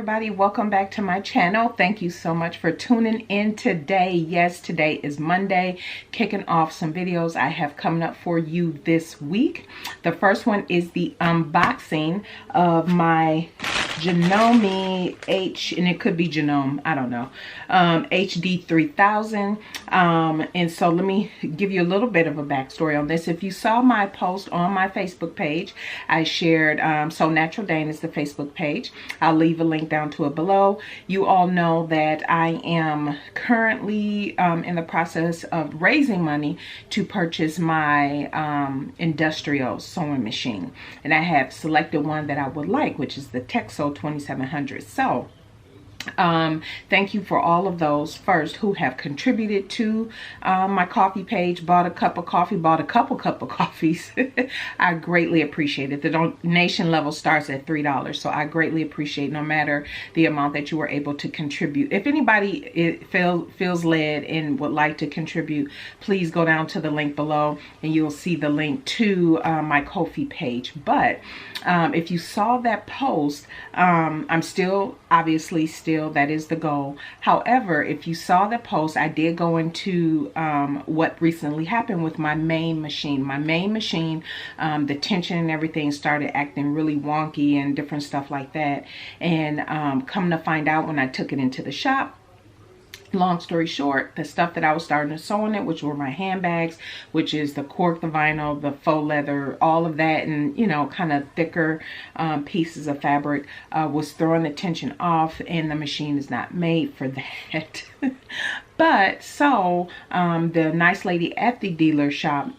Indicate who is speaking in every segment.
Speaker 1: everybody, welcome back to my channel. Thank you so much for tuning in today. Yes, today is Monday, kicking off some videos I have coming up for you this week. The first one is the unboxing of my Janome and it could be Janome, I don't know, HD3000. And so let me give you a little bit of a backstory on this. If you saw my post on my Facebook page, I shared, so NaturalDane is the Facebook page. I'll leave a link down to it below. You all know that I am currently in the process of raising money to purchase my industrial sewing machine. And I have selected one that I would like, which is the Faux 2700. So thank you for all of those first who have contributed to my coffee page, bought a cup of coffee, bought a couple cup of coffees. I greatly appreciate it. The donation level starts at $3, so I greatly appreciate no matter the amount that you were able to contribute. If anybody feels led and would like to contribute, please go down to the link below and you'll see the link to my Ko-fi page. But if you saw that post, I'm still, obviously still, that is the goal. However, if you saw the post, I did go into what recently happened with my main machine. My main machine, the tension and everything started acting really wonky and different stuff like that. And come to find out when I took it into the shop, long story short, the stuff that I was starting to sew on it, which were my handbags, which is the cork, the vinyl, the faux leather, all of that, and you know, kind of thicker pieces of fabric, was throwing the tension off, and the machine is not made for that. But so the nice lady at the dealer shop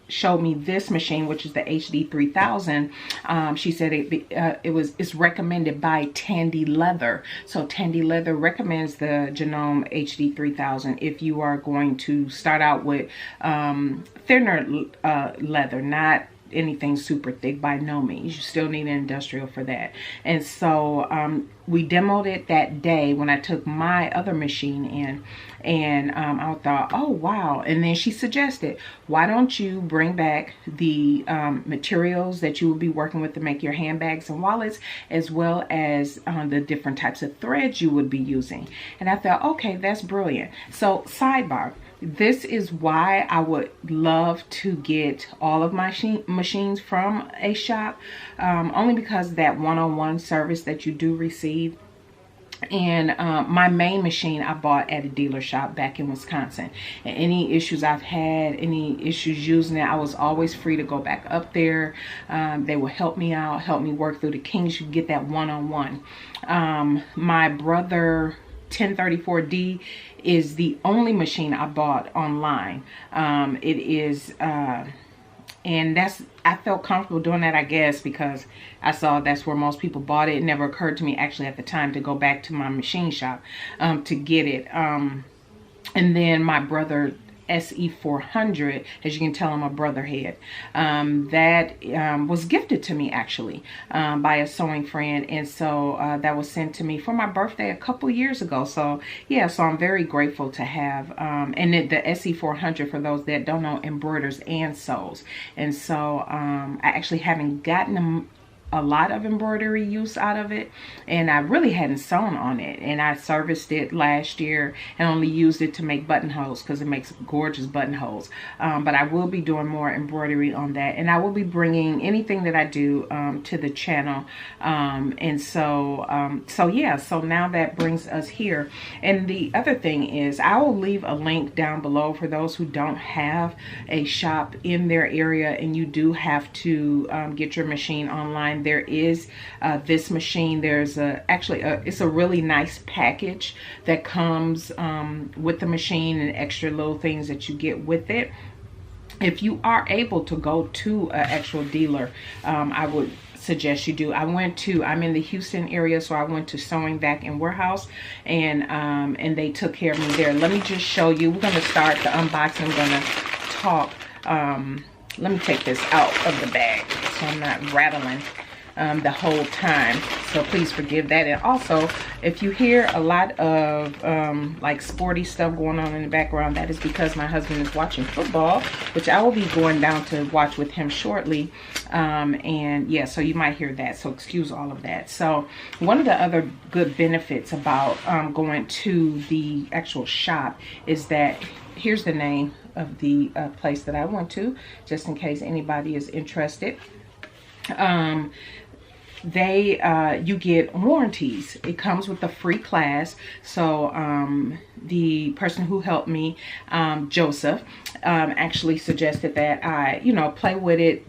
Speaker 1: showed me this machine, which is the HD3000. She said it's recommended by Tandy Leather. So Tandy Leather recommends the Janome HD3000 if you are going to start out with thinner leather, not anything super thick by no means. You still need an industrial for that. And so we demoed it that day when I took my other machine in, and I thought, oh wow. And then she suggested, why don't you bring back the materials that you will be working with to make your handbags and wallets, as well as the different types of threads you would be using. And I thought, okay, that's brilliant. So sidebar, this is why I would love to get all of my machines from a shop, only because that one-on-one service that you do receive. And my main machine I bought at a dealer shop back in Wisconsin. And any issues I've had, any issues using it, I was always free to go back up there. They will help me out, help me work through the kinks. You get that one-on-one. My brother 1034D is the only machine I bought online. It is and I felt comfortable doing that, I guess, because I saw that's where most people bought it. It never occurred to me actually at the time to go back to my machine shop to get it. And then my brother SE400, as you can tell, I'm a brotherhead, that was gifted to me actually by a sewing friend. And so that was sent to me for my birthday a couple years ago. So yeah, so I'm very grateful to have and the SE400, for those that don't know, embroiders and sews. And so I actually haven't gotten a lot of embroidery use out of it, and I really hadn't sewn on it, and I serviced it last year and only used it to make buttonholes because it makes gorgeous buttonholes. But I will be doing more embroidery on that, and I will be bringing anything that I do to the channel. And so so yeah, so now that brings us here. And the other thing is, I will leave a link down below for those who don't have a shop in their area and you do have to get your machine online. There is this machine. There's it's a really nice package that comes with the machine and extra little things that you get with it. If you are able to go to an actual dealer, I would suggest you do. I'm in the Houston area, so I went to Sewing Back and Warehouse, and they took care of me there. Let me just show you. We're going to start the unboxing. I'm going to talk. Let me take this out of the bag so I'm not rattling the whole time. So please forgive that. And also, if you hear a lot of like sporty stuff going on in the background, that is because my husband is watching football, which I will be going down to watch with him shortly. And yeah, so you might hear that, so excuse all of that. So one of the other good benefits about going to the actual shop is that, here's the name of the place that I went to, just in case anybody is interested. You get warranties. It comes with a free class. So the person who helped me, Joseph, actually suggested that I, play with it.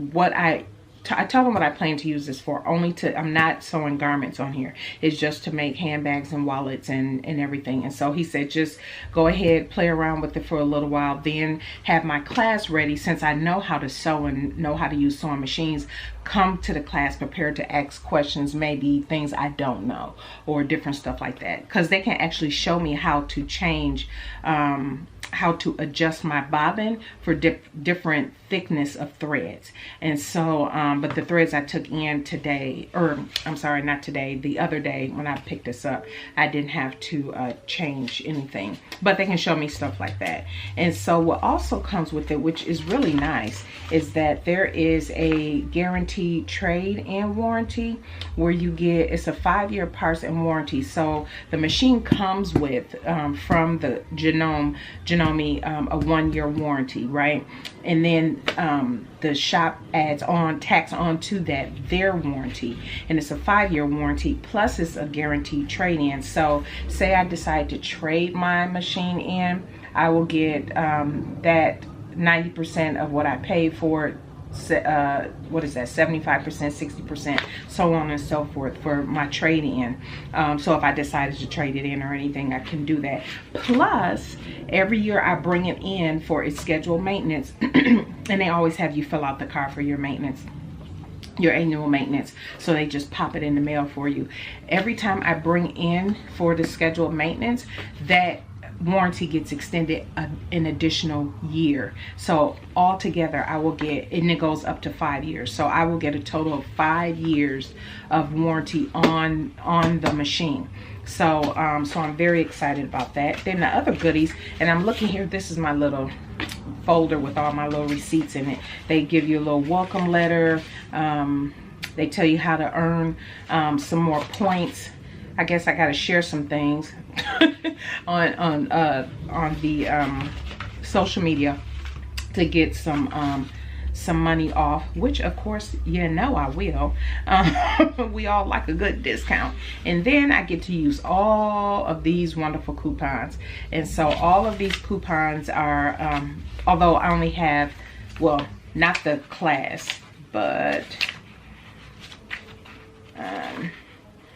Speaker 1: I tell them what I plan to use this for. I'm not sewing garments on here. It's just to make handbags and wallets and everything. And so he said, just go ahead, play around with it for a little while, then have my class ready. Since I know how to sew and know how to use sewing machines, come to the class prepared to ask questions, maybe things I don't know or different stuff like that. Because they can actually show me how to change, how to adjust my bobbin for different thickness of threads. And so but the threads I took in today, or I'm sorry, not today, the other day when I picked this up, I didn't have to change anything, but they can show me stuff like that. And so what also comes with it, which is really nice, is that there is a guaranteed trade and warranty where you get, it's a 5-year parts and warranty. So the machine comes with from the Janome a 1-year warranty, right? And then the shop tacks on to that their warranty, and it's a 5-year warranty, plus it's a guaranteed trade-in. So say I decide to trade my machine in, I will get that 90% of what I paid for it. What is that, 75%, 60%, so on and so forth for my trade-in. So if I decided to trade it in or anything, I can do that. Plus every year I bring it in for its scheduled maintenance and they always have you fill out the card for your maintenance, your annual maintenance. So they just pop it in the mail for you. Every time I bring in for the scheduled maintenance, that warranty gets extended an additional year. So altogether I will get, and it goes up to 5 years. So I will get a total of 5 years of warranty on the machine. So so I'm very excited about that. Then the other goodies, and I'm looking here, this is my little folder with all my little receipts in it. They give you a little welcome letter. They tell you how to earn some more points. I guess I gotta share some things on the social media to get some money off, which of course I will. We all like a good discount. And then I get to use all of these wonderful coupons. And so all of these coupons are although I only have, well, not the class, but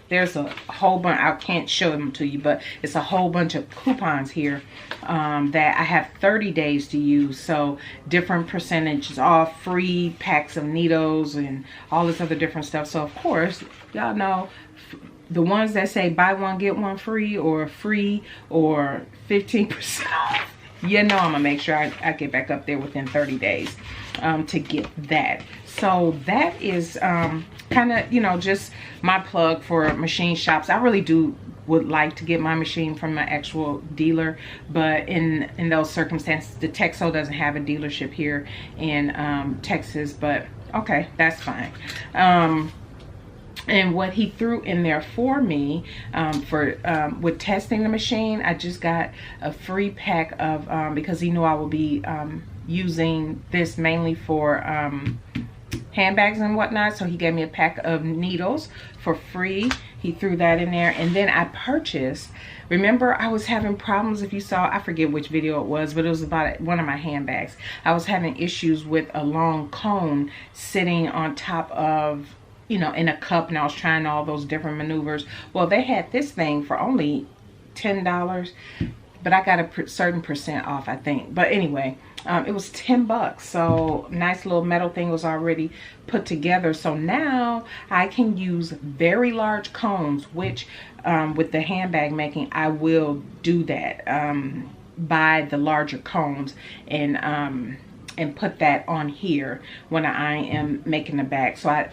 Speaker 1: there's a whole bunch. I can't show them to you, but it's a whole bunch of coupons here that I have 30 days to use. So different percentages off, free packs of needles and all this other different stuff. So of course, y'all know the ones that say buy one get one free or 15% off. I'm gonna make sure I get back up there within 30 days to get that. So that is kind of, just my plug for machine shops. I really would like to get my machine from my actual dealer, but in those circumstances, the Texo doesn't have a dealership here in Texas, but okay, that's fine. And what he threw in there for me with testing the machine, I just got a free pack of, because he knew I would be using this mainly for handbags and whatnot, so he gave me a pack of needles for free. He threw that in there. And then I purchased, remember I was having problems, if you saw, I forget which video it was, but it was about one of my handbags. I was having issues with a long cone sitting on top of, in a cup, and I was trying all those different maneuvers. Well, they had this thing for only $10, but I got a certain percent off, I think. But anyway, it was 10 bucks. So nice little metal thing was already put together. So now I can use very large cones, which with the handbag making, I will do that. Buy the larger cones and put that on here when I am making the bag. So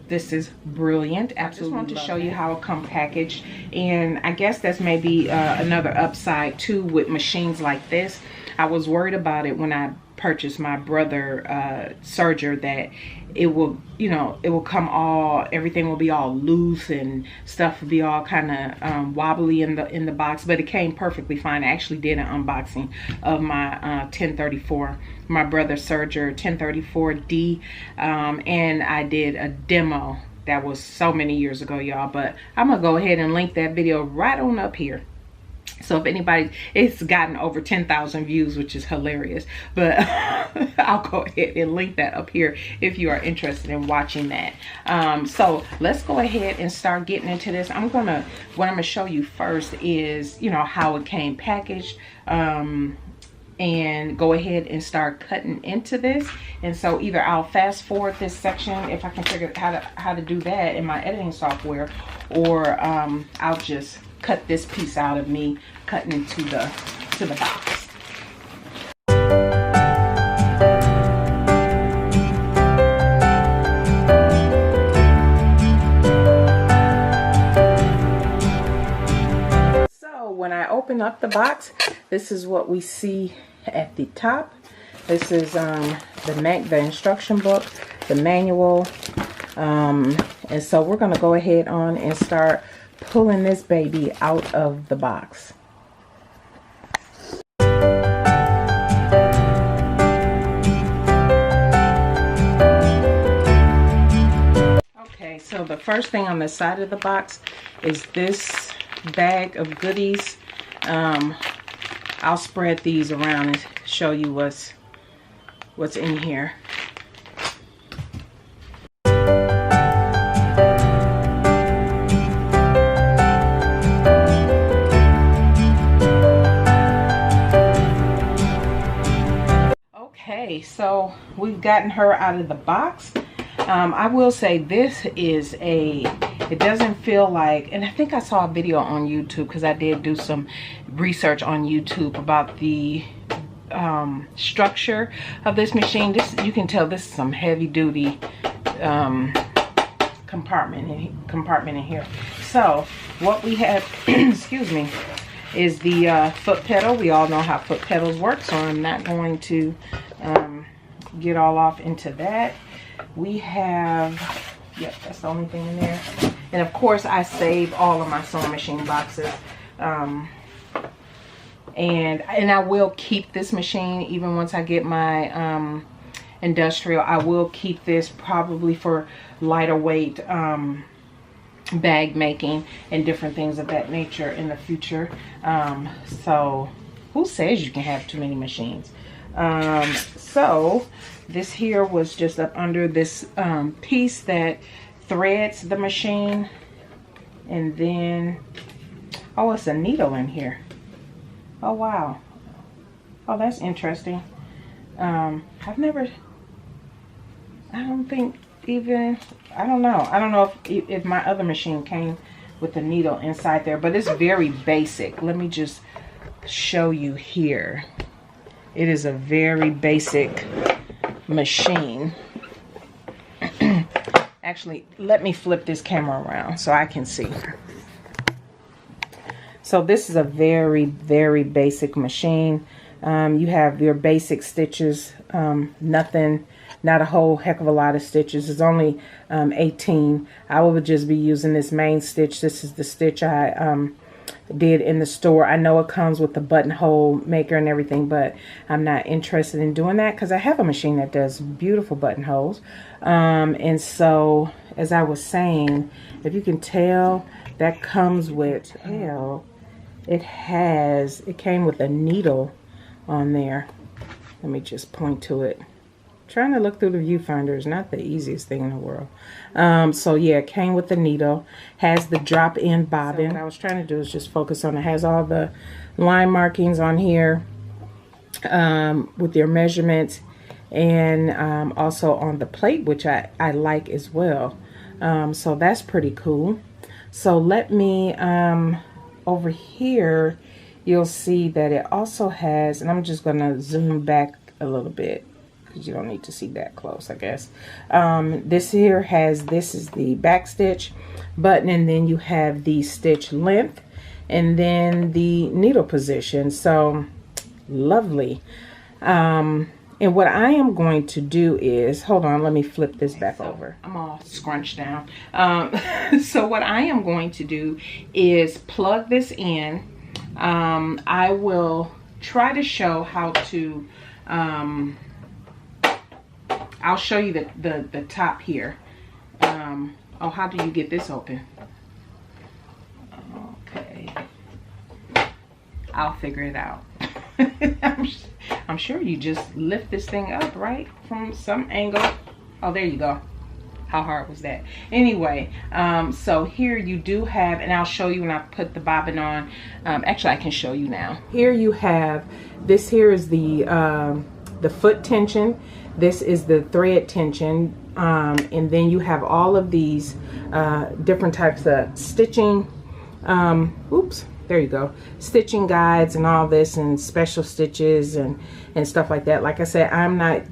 Speaker 1: This is brilliant. Absolutely. I just want to show you how it comes packaged, and I guess that's maybe another upside too with machines like this. I was worried about it when I purchased my brother serger, that it will, you know, it will come all, everything will be all loose and stuff will be all kind of wobbly in the box, but it came perfectly fine. I actually did an unboxing of my 1034, my brother serger 1034D, and I did a demo. That was so many years ago, y'all, but I'm gonna go ahead and link that video right on up here. So if anybody, it's gotten over 10,000 views, which is hilarious, but I'll go ahead and link that up here if you are interested in watching that. So let's go ahead and start getting into this. What I'm gonna show you first is, you know, how it came packaged, and go ahead and start cutting into this. And so either I'll fast forward this section if I can figure out how to do that in my editing software, or I'll just cut this piece out of me cutting into the box. So when I open up the box, this is what we see at the top. This is the instruction book, the manual, and so we're going to go ahead on and start pulling this baby out of the box. Okay, so the first thing on the side of the box is this bag of goodies. I'll spread these around and show you what's in here. So we've gotten her out of the box. I will say this is it doesn't feel like, and I think I saw a video on YouTube, because I did do some research on YouTube about the structure of this machine. This, you can tell this is some heavy duty compartment in here. So what we have excuse me, is the foot pedal. We all know how foot pedals work, so I'm not going to get all off into that. We have, yep, that's the only thing in there. And of course I save all of my sewing machine boxes, and I will keep this machine even once I get my industrial. I will keep this probably for lighter weight bag making and different things of that nature in the future. So who says you can have too many machines? So this here was just up under this piece that threads the machine, and then, oh, it's a needle in here. Oh wow, oh that's interesting. I don't think even, I don't know if my other machine came with a needle inside there, but it's very basic. Let me just show you here. It is a very basic machine. Actually, let me flip this camera around so I can see. So this is a very, very basic machine. You have your basic stitches, nothing, not a whole heck of a lot of stitches. It's only 18. I would just be using this main stitch. This is the stitch I did in the store. I know it comes with the buttonhole maker and everything, but I'm not interested in doing that because I have a machine that does beautiful buttonholes. And so, as I was saying, if you can tell, that comes with, it came with a needle on there. Let me just point to it. Trying to look through the viewfinder is not the easiest thing in the world. So yeah, it came with the needle, has the drop-in bobbin. So what I was trying to do is just focus on it. Has all the line markings on here with your measurements, and also on the plate, which I like as well. So that's pretty cool. So let me, over here, you'll see that it also has, and I'm just gonna zoom back a little bit. because you don't need to see that close, I guess. This here has, this is the back stitch button, and then you have the stitch length and then the needle position. So lovely. And what I am going to do is, hold on, let me flip this back over. I'm all scrunched down. So what I am going to do is plug this in. I will try to show how to, I'll show you the top here. Oh, how do you get this open? Okay. I'll figure it out. I'm sure you just lift this thing up, right? From some angle. Oh, there you go. How hard was that? Anyway, so here you do have, and I'll show you when I put the bobbin on. Actually, I can show you now. Here you have, this here is the foot tension. This is the thread tension. And then you have all of these different types of stitching. Oops. There you go. Stitching guides and all this, and special stitches and stuff like that. Like I said, I'm not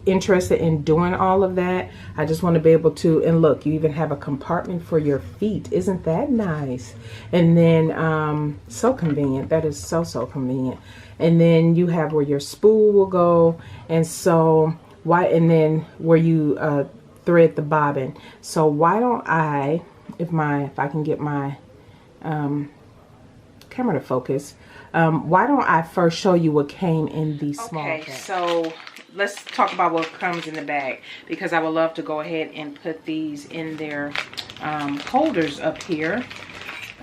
Speaker 1: interested in doing all of that. I just want to be able to, and look, you even have a compartment for your feet. Isn't that nice? And then so convenient. That is so convenient. And then you have where your spool will go, and so why, and then where you thread the bobbin. So why don't I, if I can get my camera to focus, why don't I first show you what came in the small bag. Okay, so let's talk about what comes in the bag, because I would love to go ahead and put these in their holders up here.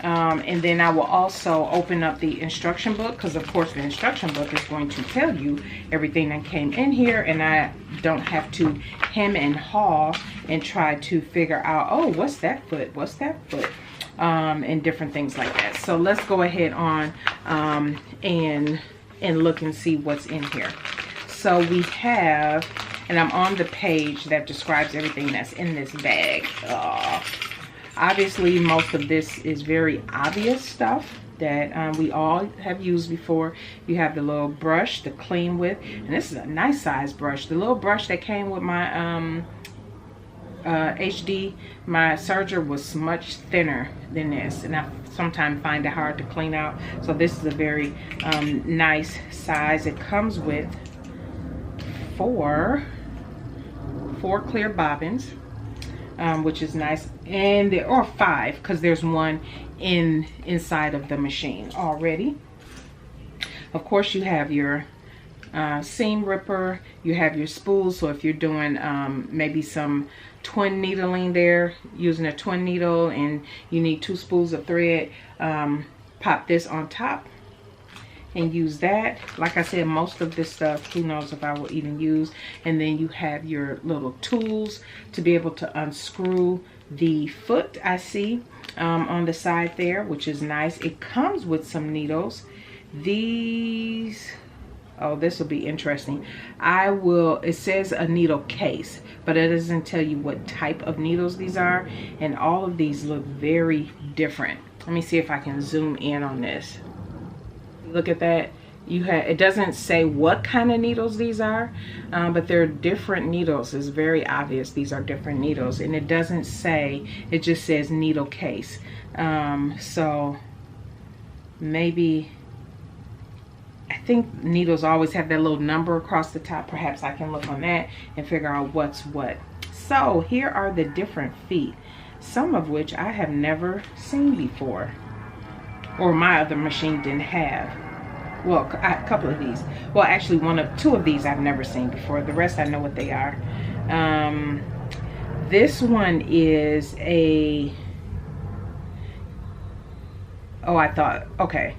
Speaker 1: And then I will also open up the instruction book, because of course the instruction book is going to tell you everything that came in here, and I don't have to hem and haw and try to figure out, oh, what's that foot, what's that foot, and different things like that. So let's go ahead on and look and see what's in here. So we have, and I'm on the page that describes everything that's in this bag. Obviously, most of this is very obvious stuff that we all have used before. You have the little brush to clean with, and this is a nice size brush. The little brush that came with my HD, my serger, was much thinner than this, and I sometimes find it hard to clean out. So this is a very nice size. It comes with four clear bobbins, which is nice, and there are 5 because there's one inside of the machine already. Of course, you have your seam ripper, you have your spools, so if you're doing maybe some twin needling there, using a twin needle, and you need 2 spools of thread, pop this on top and use that. Like I said, most of this stuff, who knows if I will even use. And then you have your little tools to be able to unscrew the foot, I see, on the side there, which is nice. It comes with some needles. These, oh, this will be interesting. It says a needle case, but it doesn't tell you what type of needles these are. And all of these look very different. Let me see if I can zoom in on this. Look at that. It doesn't say what kind of needles these are, but they're different needles. It's very obvious these are different needles, and it doesn't say, it just says needle case. So maybe, I think needles always have that little number across the top. Perhaps I can look on that and figure out what's what. So here are the different feet, some of which I have never seen before, or my other machine didn't have. Well, a couple of these. Well, actually, 2 of these I've never seen before. The rest I know what they are. This one is a, oh, I thought, okay.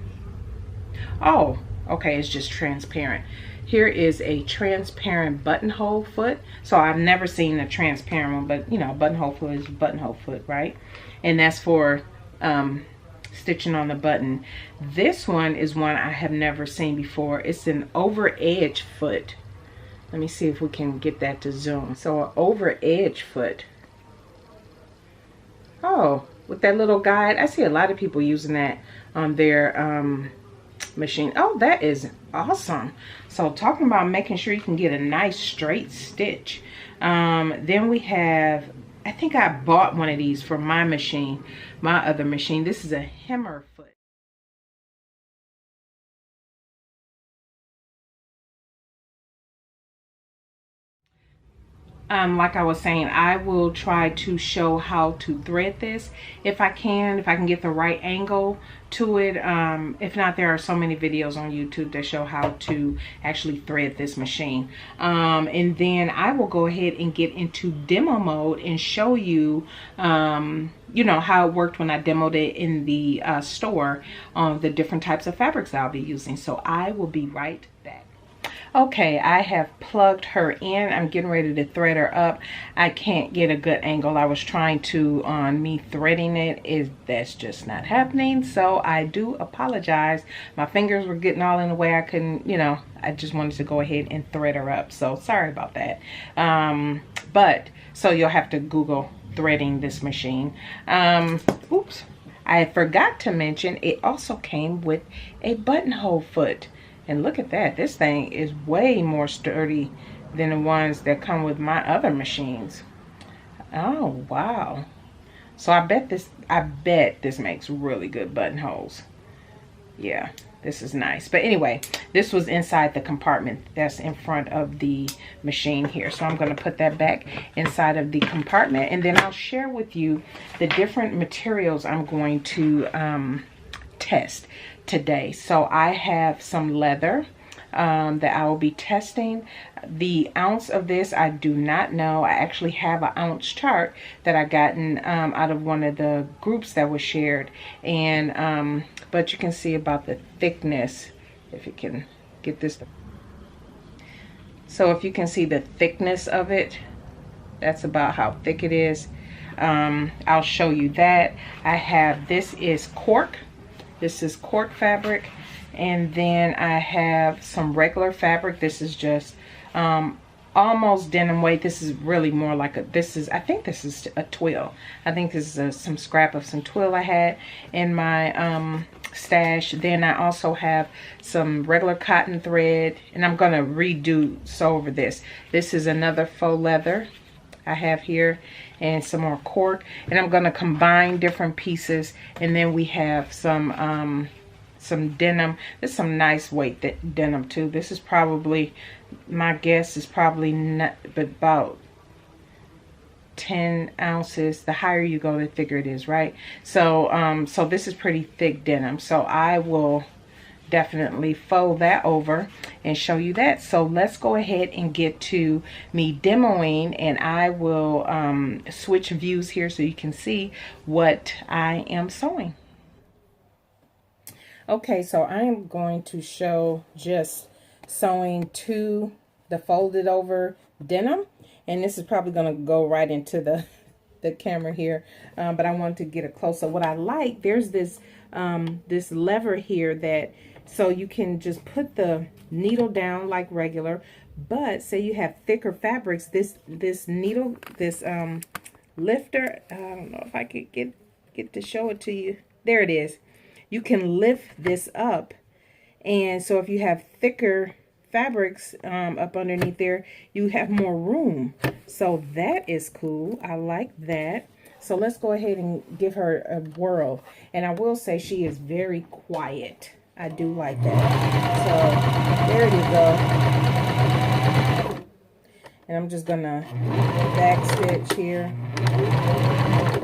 Speaker 1: Oh, okay, it's just transparent. Here is a transparent buttonhole foot. So I've never seen a transparent one, but you know, buttonhole foot is buttonhole foot, right? And that's for stitching on the button. This one is one I have never seen before. It's an over edge foot. Let me see if we can get that to zoom. So an over edge foot. Oh, with that little guide. I see a lot of people using that on their machine. Oh, that is awesome. So talking about making sure you can get a nice straight stitch. Then we have, I think I bought one of these for my machine, my other machine. This is a hammer foot. Like I was saying, I will try to show how to thread this if I can get the right angle to it. If not, there are so many videos on YouTube that show how to actually thread this machine. And then I will go ahead and get into demo mode and show you, you know, how it worked when I demoed it in the store on the different types of fabrics I'll be using. So I will be right back. Okay, I have plugged her in. I'm getting ready to thread her up. I can't get a good angle. I was trying to on me threading it. That's just not happening. So I do apologize. My fingers were getting all in the way. I couldn't, you know, I just wanted to go ahead and thread her up. So sorry about that. But so you'll have to Google threading this machine. Oops. I forgot to mention it also came with a buttonhole foot. And look at that. This thing is way more sturdy than the ones that come with my other machines. Oh, wow. So I bet this makes really good buttonholes. Yeah, this is nice. But anyway, this was inside the compartment that's in front of the machine here. So I'm going to put that back inside of the compartment. And then I'll share with you the different materials I'm going to test today. So I have some leather that I will be testing. The ounce of this I do not know. I actually have an ounce chart that I gotten out of one of the groups that was shared, and but you can see about the thickness if you can get this. So if you can see the thickness of it, that's about how thick it is. I'll show you that. I have, this is cork. This is cork fabric, and then I have some regular fabric. This is just almost denim weight. This is really more like a, I think this is a twill. I think this is some scrap of some twill I had in my stash. Then I also have some regular cotton thread, and I'm gonna redo sew over this. This is another faux leather I have here, and some more cork, and I'm going to combine different pieces. And then we have some denim. There's some nice weight denim too. This is probably, my guess is probably not, but about 10 ounces. The higher you go, the thicker it is, right? So so this is pretty thick denim. So I will definitely fold that over and show you that. So let's go ahead and get to me demoing, and I will switch views here so you can see what I am sewing. Okay, so I am going to show just sewing to the folded over denim, and this is probably going to go right into the camera here, but I wanted to get a close up. What I like, there's this this lever here that, so you can just put the needle down like regular, but say you have thicker fabrics, this needle, this lifter, I don't know if I could get to show it to you. There it is. You can lift this up, and so if you have thicker fabrics up underneath there, you have more room. So that is cool. I like that. So let's go ahead and give her a whirl. And I will say she is very quiet. I do like that. So there you go. And I'm just gonna back stitch here.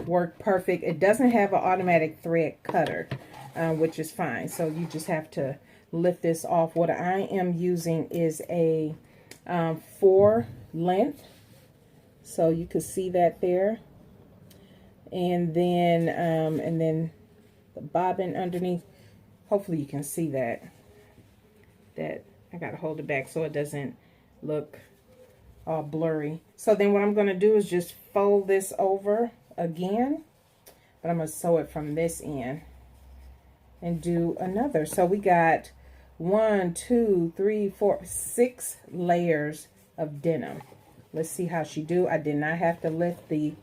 Speaker 1: Work perfect. It doesn't have an automatic thread cutter, which is fine. So you just have to lift this off. What I am using is a 4 length. So you can see that there. And then the bobbin underneath. Hopefully you can see that I gotta hold it back so it doesn't look all blurry. So then what I'm gonna do is just fold this over again, but I'm gonna sew it from this end and do another. So we got 1, 2, 3, 4, 6 layers of denim. Let's see how she do. I did not have to lift the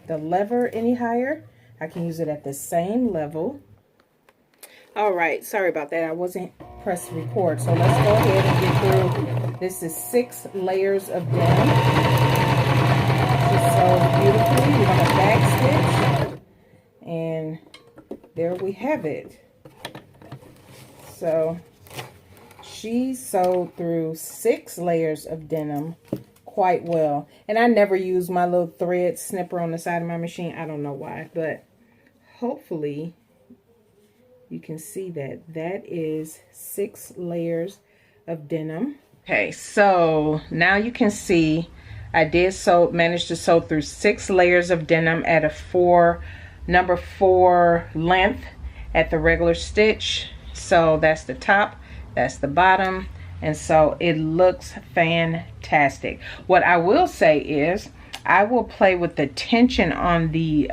Speaker 1: lever any higher. I can use it at the same level. All right, sorry about that. I wasn't pressed record. So let's go ahead and get through. This is 6 layers of denim. She's so beautifully. We're going to back stitch. And there we have it. So she sewed through 6 layers of denim quite well. And I never use my little thread snipper on the side of my machine. I don't know why, but hopefully you can see that that is 6 layers of denim. Okay, so now you can see I did manage to sew through 6 layers of denim at a number 4 length at the regular stitch. So that's the top, that's the bottom, and so it looks fantastic. What I will say is I will play with the tension on the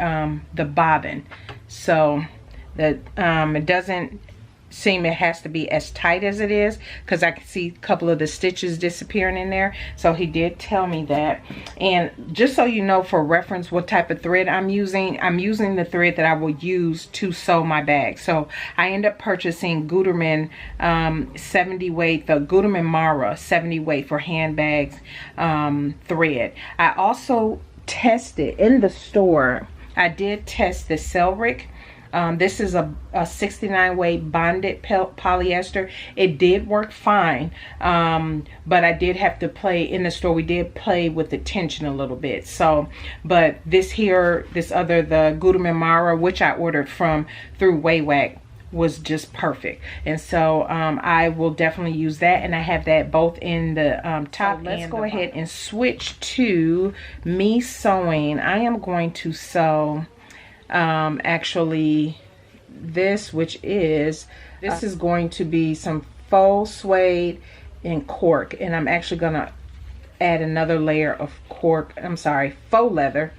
Speaker 1: bobbin, so that it doesn't seem it has to be as tight as it is, because I can see a couple of the stitches disappearing in there. So he did tell me that. And just so you know, for reference, what type of thread I'm using the thread that I will use to sew my bag. So I end up purchasing Gutermann 70 weight, the Gutermann Mara 70 weight for handbags thread. I also tested in the store. I did test the Selric. This is a 69 weight bonded polyester. It did work fine, but I did have to play in the store. We did play with the tension a little bit. So, but this other, the Gutermann Mara, which I ordered through Waywack, was just perfect. And so I will definitely use that, and I have that both in the top. So let's go ahead and switch to me sewing. I am going to sew actually this is going to be some faux suede and cork, and I'm actually gonna add another layer of faux leather.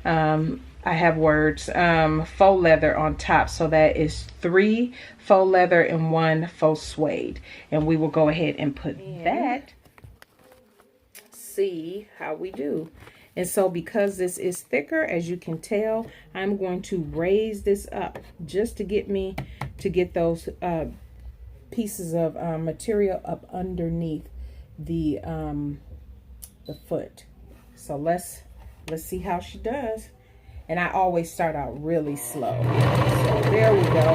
Speaker 1: I have words, faux leather on top, so that is 3 faux leather and 1 faux suede, and we will go ahead and put that, see how we do. And so because this is thicker, as you can tell, I'm going to raise this up just to get those pieces of material up underneath the foot. So let's see how she does. And I always start out really slow. So there we go.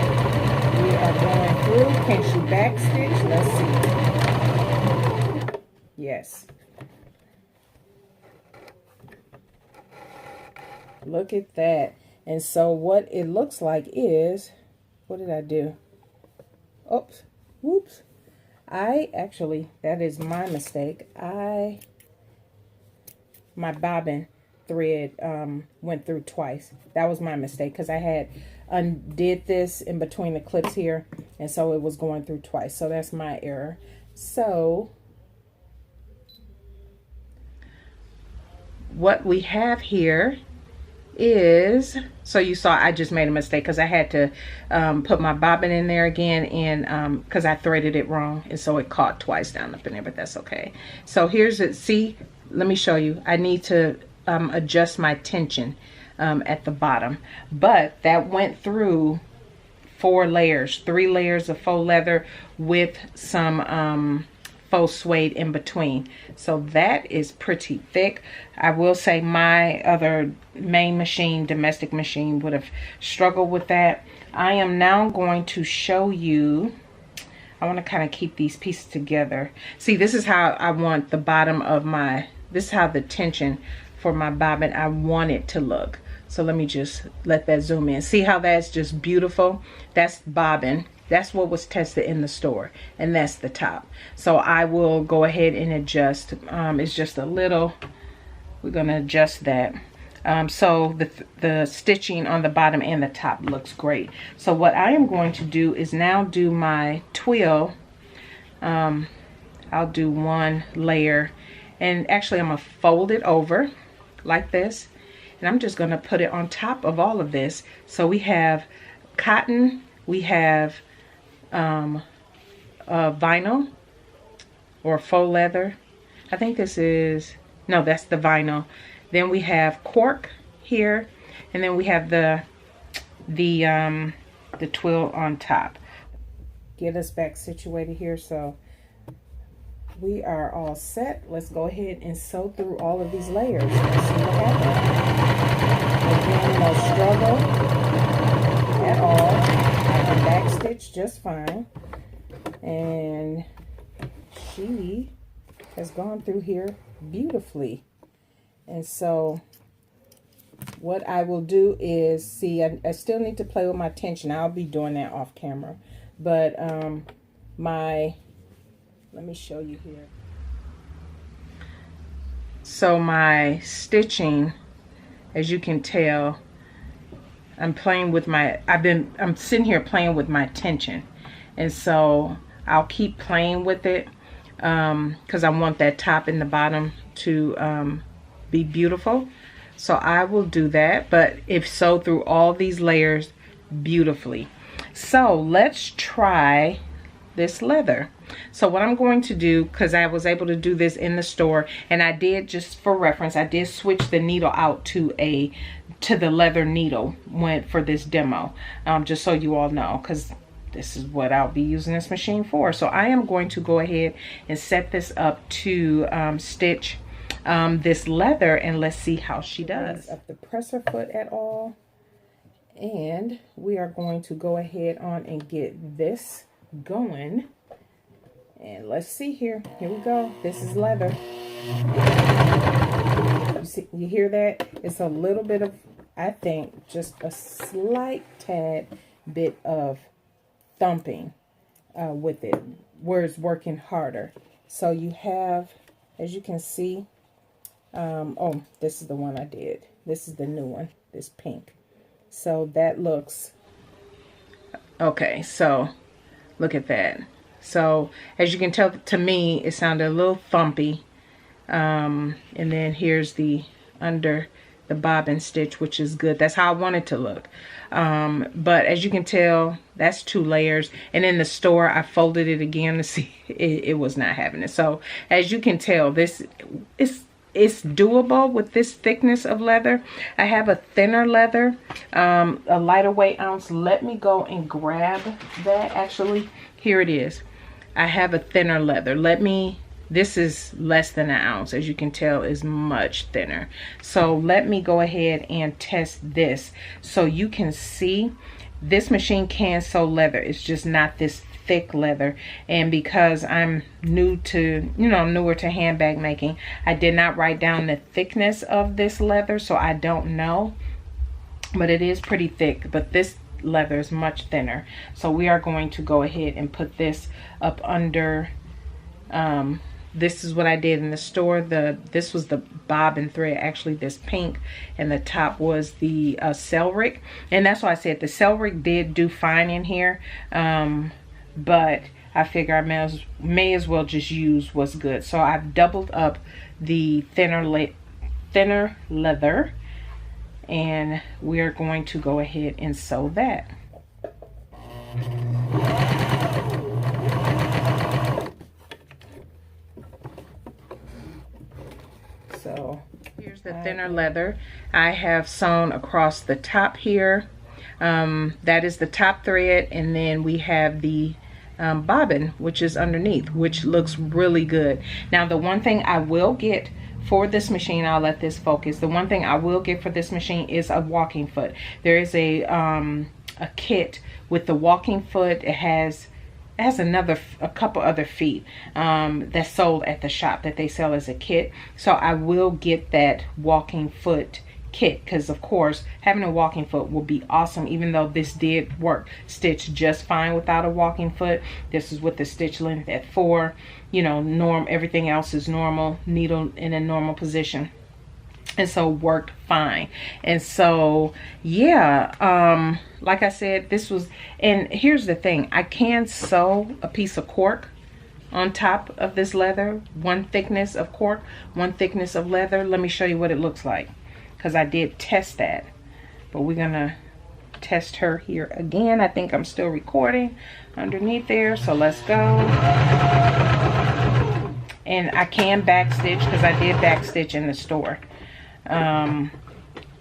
Speaker 1: We are going through. Can she back stitch? Let's see. Yes. Look at that. And so what it looks like is, what did I do? Oops. Whoops. That is my mistake. My bobbin thread went through twice. That was my mistake, because I had undid this in between the clips here, and so it was going through twice. So that's my error. So what we have here is, so you saw I just made a mistake because I had to put my bobbin in there again, and because I threaded it wrong, and so it caught twice down up in there, but that's okay. So here's it. See, let me show you. I need to adjust my tension at the bottom, but that went through 4 layers, 3 layers of faux leather with some faux suede in between. So that is pretty thick. I will say my other main machine, domestic machine, would have struggled with that. I am now going to show you, I want to kind of keep these pieces together. See, this is how I want the bottom of this is how the tension for my bobbin, I want it to look. So let me just let that zoom in. See how that's just beautiful? That's bobbin. That's what was tested in the store, and that's the top. So I will go ahead and adjust. It's just a little, we're gonna adjust that. So the stitching on the bottom and the top looks great. So what I am going to do is now do my twill. I'll do 1 layer, and actually I'm gonna fold it over like this, and I'm just gonna put it on top of all of this. So we have cotton, we have vinyl or faux leather. I think this is, no, that's the vinyl. Then we have cork here, and then we have the twill on top. get us back situated here. So we are all set. Let's go ahead and sew through all of these layers and see what happens. Again, no struggle at all. I can backstitch just fine. And she has gone through here beautifully. And so what I will do is, see, I still need to play with my tension. I'll be doing that off camera. But let me show you here. So my stitching, as you can tell, I'm playing with my, I'm sitting here playing with my tension. And so I'll keep playing with it because I want that top and the bottom to be beautiful. So I will do that, but if sew through all these layers beautifully. So let's try this leather. So what I'm going to do, because I was able to do this in the store, and I did, just for reference, I did switch the needle out to the leather needle for this demo, just so you all know, because this is what I'll be using this machine for. So I am going to go ahead and set this up to stitch this leather, and let's see how she does. Up the presser foot at all, and we are going to go ahead on and get this going. And let's see here. Here we go. This is leather. You see, you hear that? It's a little bit of, I think, just a slight tad bit of thumping with it, where it's working harder. So you have, as you can see, oh, this is the one I did. This is the new one, this pink. So that looks okay. So look at that. So as you can tell, to me, it sounded a little thumpy. And then here's the under the bobbin stitch, which is good. That's how I want it to look. But as you can tell, that's 2 layers. And in the store, I folded it again to see it was not having it. So as you can tell, this is, it's doable with this thickness of leather. I have a thinner leather, a lighter weight ounce. Let me go and grab that. Actually, here it is. I have a thinner leather. This is less than an ounce. As you can tell, is much thinner. So let me go ahead and test this so you can see this machine can sew leather. It's just not this thick leather. And because I'm newer to handbag making, I did not write down the thickness of this leather, so I don't know, but it is pretty thick. But this leather is much thinner. So we are going to go ahead and put this up under, this is what I did in the store. This was the bobbin thread, actually, this pink, and the top was the Selric. And that's why I said the Selric did do fine in here, but I figure I may as well just use what's good. So I've doubled up the thinner leather, and we're going to go ahead and sew that. So here's the thinner leather. I have sewn across the top here. That is the top thread, and then we have the bobbin, which is underneath, which looks really good. Now the one thing I will get for this machine, I'll let this focus. The one thing I will get for this machine is a walking foot. There is a kit with the walking foot. It has a couple other feet that's sold at the shop that they sell as a kit. So I will get that walking foot kit, because of course having a walking foot will be awesome, even though this did work stitch just fine without a walking foot. This is with the stitch length at 4, everything else is normal, needle in a normal position, and so worked fine. And so yeah, like I said, this was, and here's the thing, I can sew a piece of cork on top of this leather, 1 thickness of cork, 1 thickness of leather. Let me show you what it looks like, because I did test that. But we're gonna test her here again. I think I'm still recording underneath there, so let's go. And I can backstitch, because I did backstitch in the store.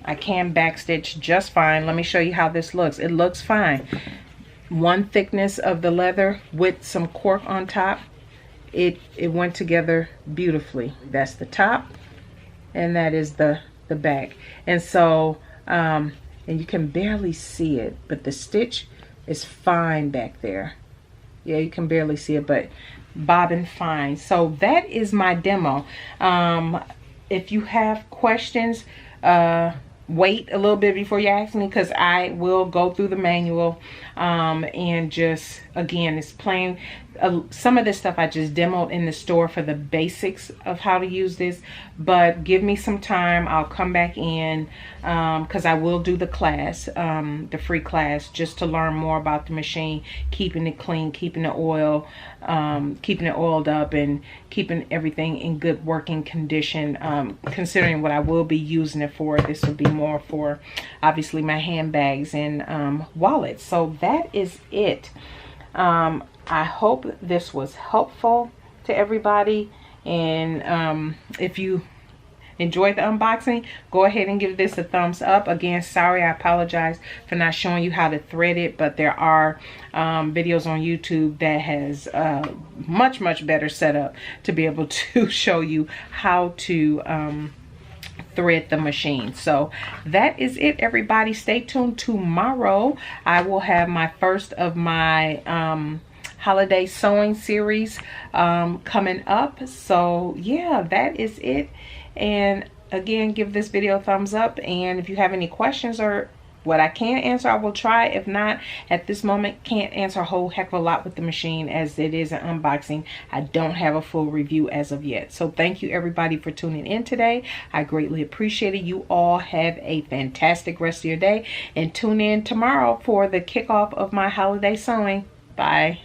Speaker 1: I can backstitch just fine. Let me show you how this looks. It looks fine. one thickness of the leather with some cork on top. It went together beautifully. That's the top, and that is the back. And so and you can barely see it, but the stitch is fine back there. Yeah, you can barely see it, but bobbing fine. So that is my demo. If you have questions, wait a little bit before you ask me, because I will go through the manual and just, again, it's plain. Some of this stuff I just demoed in the store for the basics of how to use this, but give me some time. I'll come back in because I will do the class, the free class, just to learn more about the machine, keeping it clean, keeping the oil, keeping it oiled up, and keeping everything in good working condition. Considering what I will be using it for, this will be more for obviously my handbags and wallets. So that is it. I hope this was helpful to everybody, and if you enjoyed the unboxing, go ahead and give this a thumbs up. Again, sorry, I apologize for not showing you how to thread it, but there are videos on YouTube that has much better setup to be able to show you how to thread the machine. So that is it, everybody. Stay tuned. Tomorrow I will have my first of my holiday sewing series coming up. So yeah, that is it. And again, give this video a thumbs up, and if you have any questions or what I can answer, I will try. If not, at this moment, can't answer a whole heck of a lot with the machine, as it is an unboxing. I don't have a full review as of yet. So thank you everybody for tuning in today. I greatly appreciate it. You all have a fantastic rest of your day, and tune in tomorrow for the kickoff of my holiday sewing. Bye.